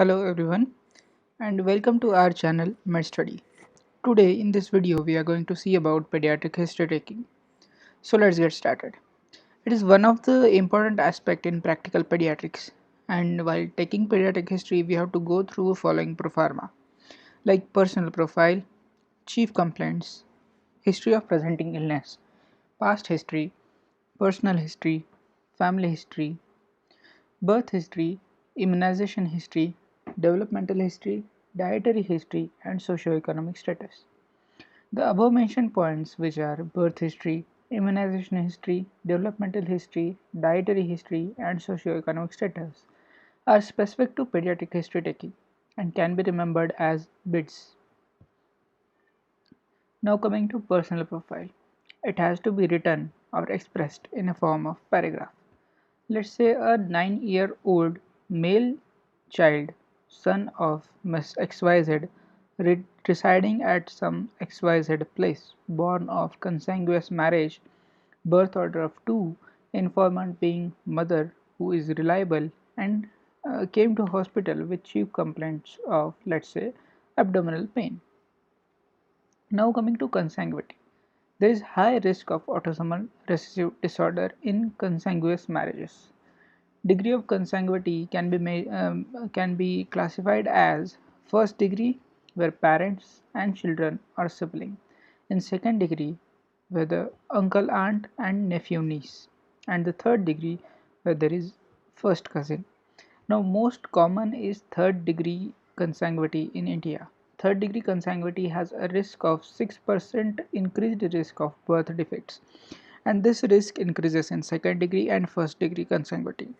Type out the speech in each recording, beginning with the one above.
Hello everyone and welcome to our channel MedStudy. Today in this video we are going to see about pediatric history taking. So let's get started. It is one of the important aspect in practical pediatrics, and while taking pediatric history we have to go through following proforma like personal profile, chief complaints, history of presenting illness, past history, personal history, family history, birth history, immunization history, developmental history, dietary history, and socioeconomic status. The above mentioned points, which are birth history, immunization history, developmental history, dietary history, and socioeconomic status, are specific to pediatric history taking and can be remembered as BIDS. Now, coming to personal profile, it has to be written or expressed in a form of paragraph. Let's say a 9-year-old male child, son of Miss XYZ, residing at some XYZ place, born of consanguineous marriage, birth order of 2, informant being mother who is reliable, and came to hospital with chief complaints of, let's say, abdominal pain. Now coming to consanguinity. There is high risk of autosomal recessive disorder in consanguineous marriages. Degree of consanguinity can be classified as first degree, where parents and children are sibling; in second degree, where the uncle, aunt, and nephew, niece; and the third degree, where there is first cousin. Now, most common is third degree consanguinity in India. Third degree consanguinity has a risk of 6% increased risk of birth defects, and this risk increases in second degree and first degree consanguinity.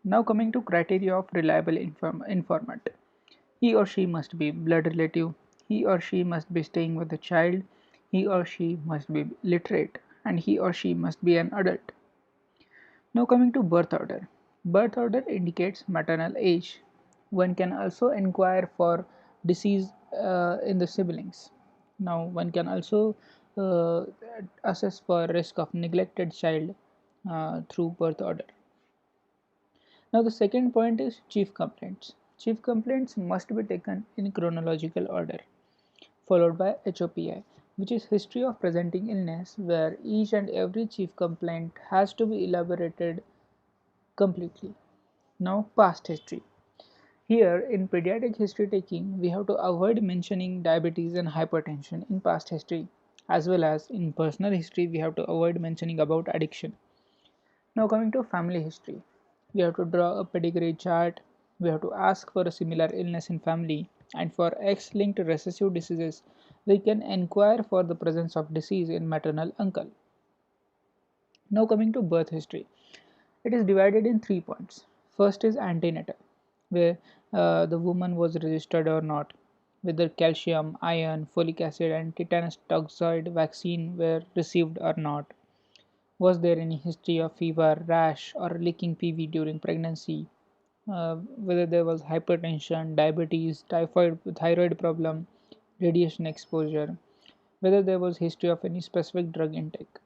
Now coming to criteria of reliable informant. He or she must be blood relative, he or she must be staying with the child, he or she must be literate, and he or she must be an adult. Now coming to birth order. Birth order indicates maternal age. One can also inquire for disease in the siblings. Now one can also uh, assess for risk of neglected child through birth order. Now the second point is chief complaints. Chief complaints must be taken in chronological order, followed by HOPI, which is history of presenting illness, where each and every chief complaint has to be elaborated completely. Now past history. Here in pediatric history taking, we have to avoid mentioning diabetes and hypertension in past history, as well as in personal history we have to avoid mentioning about addiction. Now coming to family history, we have to draw a pedigree chart, we have to ask for a similar illness in family, and for X-linked recessive diseases, we can inquire for the presence of disease in maternal uncle. Now coming to birth history, it is divided in 3 points. First is antenatal, where the woman was registered or not, whether calcium, iron, folic acid, and tetanus toxoid vaccine were received or not. Was there any history of fever, rash, or leaking PV during pregnancy? Whether there was hypertension, diabetes, typhoid, thyroid problem, radiation exposure, whether there was history of any specific drug intake.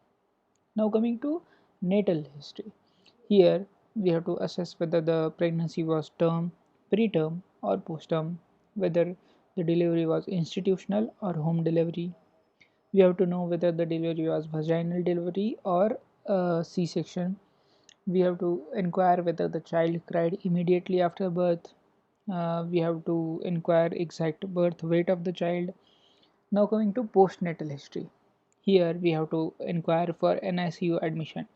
Now coming to natal history. Here we have to assess whether the pregnancy was term, preterm, or postterm, whether the delivery was institutional or home delivery. We have to know whether the delivery was vaginal delivery or C-section. We have to inquire whether the child cried immediately after birth. We have to inquire exact birth weight of the child. Now coming to postnatal history. Here we have to inquire for NICU admission,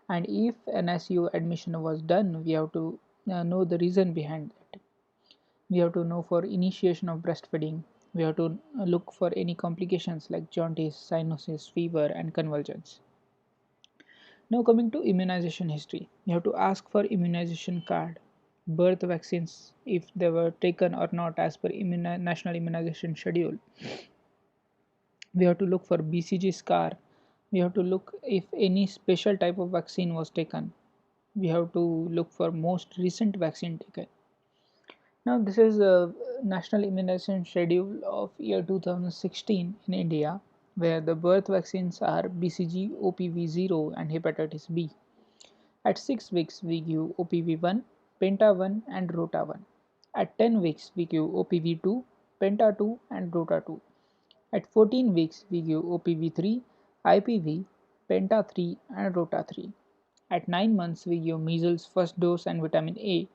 and if NICU admission was done, we have to know the reason behind it. We have to know for initiation of breastfeeding. We have to look for any complications like jaundice, cyanosis, fever, and convulsions. Now coming to immunization history, you have to ask for immunization card, birth vaccines if they were taken or not as per national immunization schedule. We have to look for BCG scar. We have to look if any special type of vaccine was taken. We have to look for most recent vaccine taken. Now this is a national immunization schedule of year 2016 in India, where the birth vaccines are BCG, OPV0, and hepatitis B. At 6 weeks we give OPV1, Penta 1 and Rota 1. At 10 weeks we give OPV 2, Penta 2 and Rota 2. At 14 weeks we give OPV 3, IPV, Penta 3 and Rota 3. At 9 months we give measles first dose and vitamin A.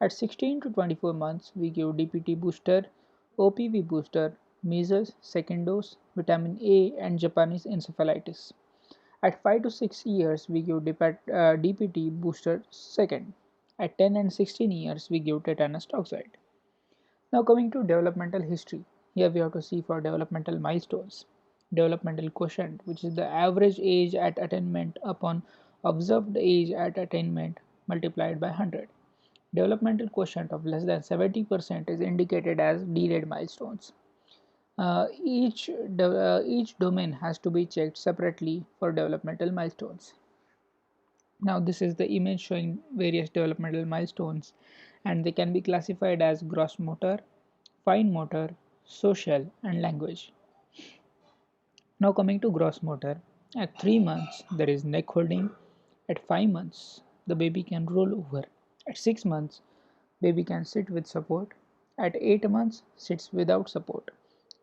At 16 to 24 months we give DPT booster, OPV booster, measles second dose, vitamin A and Japanese encephalitis. At 5 to 6 years we give DPT booster second. At 10 and 16 years we give tetanus toxoid. Now coming to developmental history, here we have to see for developmental milestones. Developmental quotient, which is the average age at attainment upon observed age at attainment multiplied by 100. Developmental quotient of less than 70% is indicated as delayed milestones. Each domain has to be checked separately for developmental milestones. Now this is the image showing various developmental milestones, and they can be classified as gross motor, fine motor, social and language. Now coming to gross motor, at 3 months there is neck holding, at 5 months the baby can roll over, at 6 months baby can sit with support, at 8 months sits without support,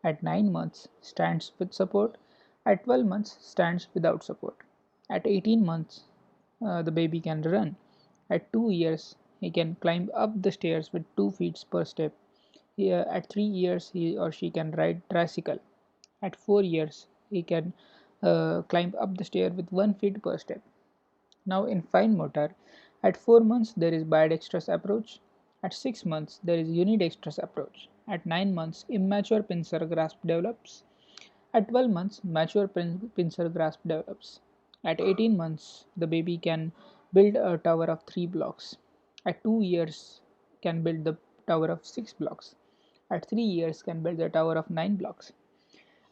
at 9 months stands with support, at 12 months stands without support, at 18 months the baby can run, at 2 years he can climb up the stairs with 2 feet per step. Here, at 3 years he or she can ride tricycle. At 4 years he can climb up the stair with 1 feet per step. Now in fine motor, at 4 months there is bidextrous approach, at 6 months there is unidextrous approach, at 9 months immature pincer grasp develops, at 12 months mature pincer grasp develops, at 18 months the baby can build a tower of 3 blocks, at 2 years can build the tower of 6 blocks, at 3 years can build the tower of 9 blocks,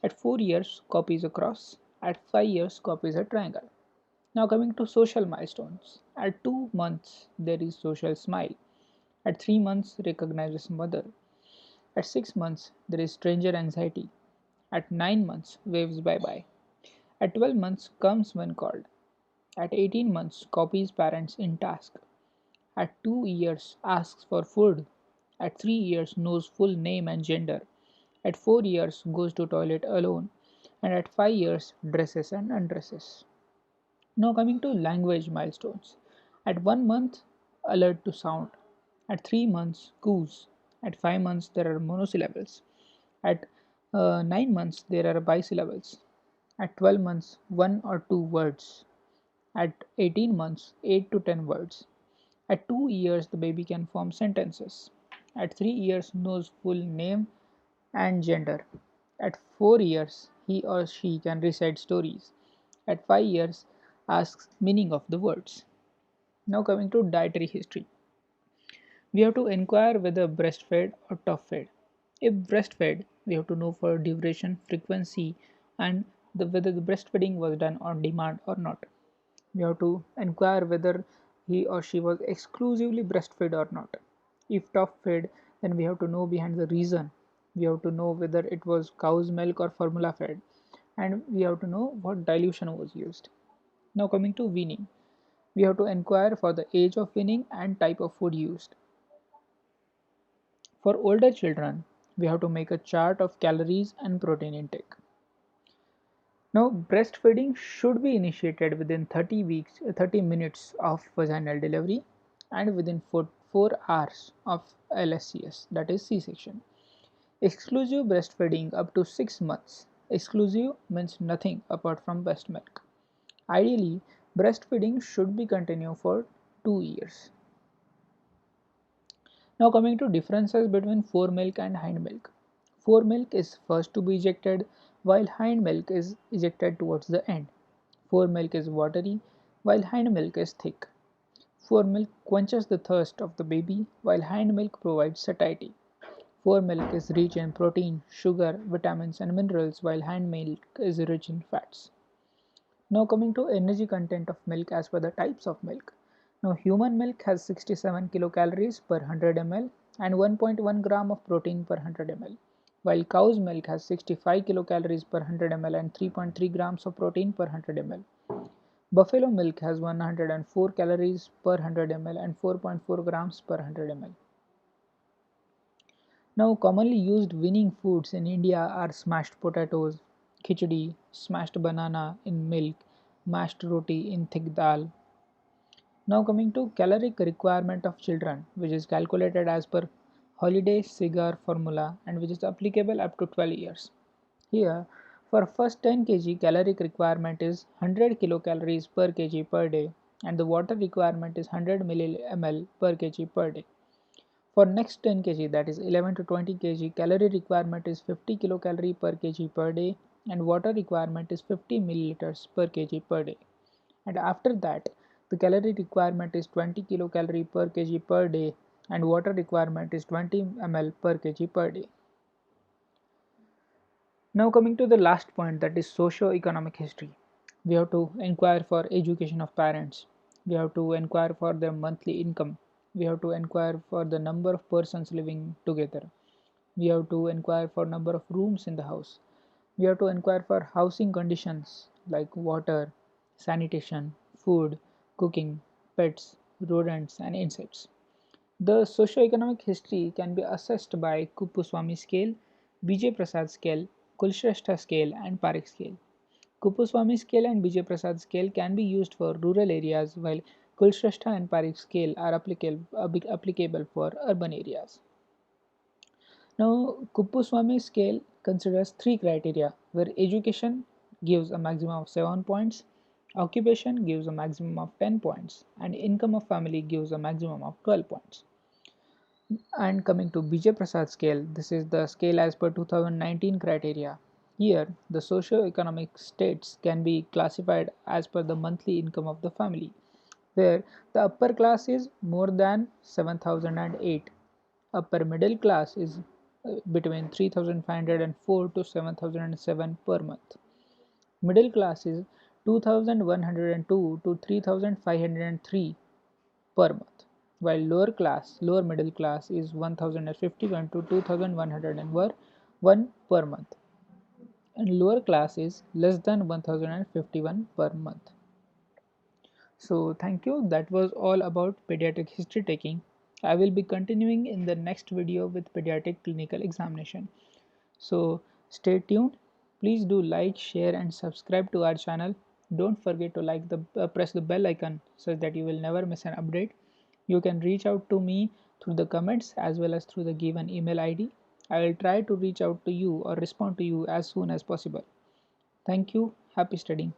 at 4 years copies a cross, at 5 years copies a triangle. Now coming to social milestones. At 2 months there is social smile. At 3 months recognizes mother. At 6 months there is stranger anxiety. At 9 months waves bye bye. At 12 months comes when called. At 18 months copies parents in task. At 2 years asks for food. At 3 years knows full name and gender. At 4 years goes to toilet alone. And at 5 years dresses and undresses. Now coming to language milestones. At 1 month, alert to sound. At 3 months, coos. At 5 months, there are monosyllables. At 9 months, there are bisyllables. At 12 months, 1 or 2 words. At 18 months, 8 to 10 words. At 2 years, the baby can form sentences. At 3 years, knows full name and gender. At 4 years, he or she can recite stories. At 5 years, asks meaning of the words. Now coming to dietary history. We have to inquire whether breastfed or top fed. If breastfed, we have to know for duration, frequency, and whether the breastfeeding was done on demand or not. We have to inquire whether he or she was exclusively breastfed or not. If top fed, then we have to know behind the reason. We have to know whether it was cow's milk or formula fed, and we have to know what dilution was used. Now coming to weaning, we have to inquire for the age of weaning and type of food used. For older children, we have to make a chart of calories and protein intake. Now, breastfeeding should be initiated within 30 minutes of vaginal delivery and within 4 hours of LSCS, that is C-section. Exclusive breastfeeding up to 6 months. Exclusive means nothing apart from breast milk. Ideally, breastfeeding should be continued for 2 years. Now coming to differences between foremilk and hindmilk. Foremilk is first to be ejected while hindmilk is ejected towards the end. Foremilk is watery while hindmilk is thick. Foremilk quenches the thirst of the baby while hindmilk provides satiety. Foremilk is rich in protein, sugar, vitamins and minerals while hindmilk is rich in fats. Now coming to energy content of milk as per the types of milk. Now human milk has 67 kilocalories per 100 ml and 1.1 gram of protein per 100 ml, while cow's milk has 65 kilocalories per 100 ml and 3.3 grams of protein per 100 ml. Buffalo milk has 104 calories per 100 ml and 4.4 grams per 100 ml. Now, commonly used winning foods in India are smashed potatoes, khichdi, smashed banana in milk, mashed roti in thick dal. Now, coming to caloric requirement of children, which is calculated as per Holiday Cigar formula and which is applicable up to 12 years. Here, for first 10 kg, caloric requirement is 100 kilocalories per kg per day, and the water requirement is 100 ml per kg per day. For next 10 kg, that is 11 to 20 kg, calorie requirement is 50 kilocalorie per kg per day, and water requirement is 50 milliliters per kg per day. And after that, the calorie requirement is 20 kilocalorie per kg per day, and water requirement is 20 ml per kg per day. Now coming to the last point, that is socio-economic history. We have to inquire for education of parents. We have to inquire for their monthly income. We have to inquire for the number of persons living together. We have to inquire for number of rooms in the house. We have to inquire for housing conditions like water, sanitation, food, cooking, pets, rodents and insects. The socio-economic history can be assessed by Kuppuswamy scale, Vijay Prasad scale, Kulshrestha scale and Parekh scale. Kuppuswamy scale and Vijay Prasad scale can be used for rural areas while Kulshrestha and Parekh scale are applicable for urban areas. Now, Kuppuswamy scale considers three criteria where education gives a maximum of 7 points, occupation gives a maximum of 10 points, and income of family gives a maximum of 12 points. And coming to Vijay Prasad scale, this is the scale as per 2019 criteria. Here, the socio-economic states can be classified as per the monthly income of the family, where the upper class is more than 7,008, upper middle class is between 3,504 to 7,007 per month, middle class is 2,102 to 3,503 per month, while lower middle class is 1,051 to 2,101 per month, and lower class is less than 1,051 per month. So thank you, that was all about pediatric history taking. I will be continuing in the next video with pediatric clinical examination. So stay tuned. Please do like, share and subscribe to our channel. Don't forget to press the bell icon so that you will never miss an update. You can reach out to me through the comments as well as through the given email ID. I will try to reach out to you or respond to you as soon as possible. Thank you. Happy studying.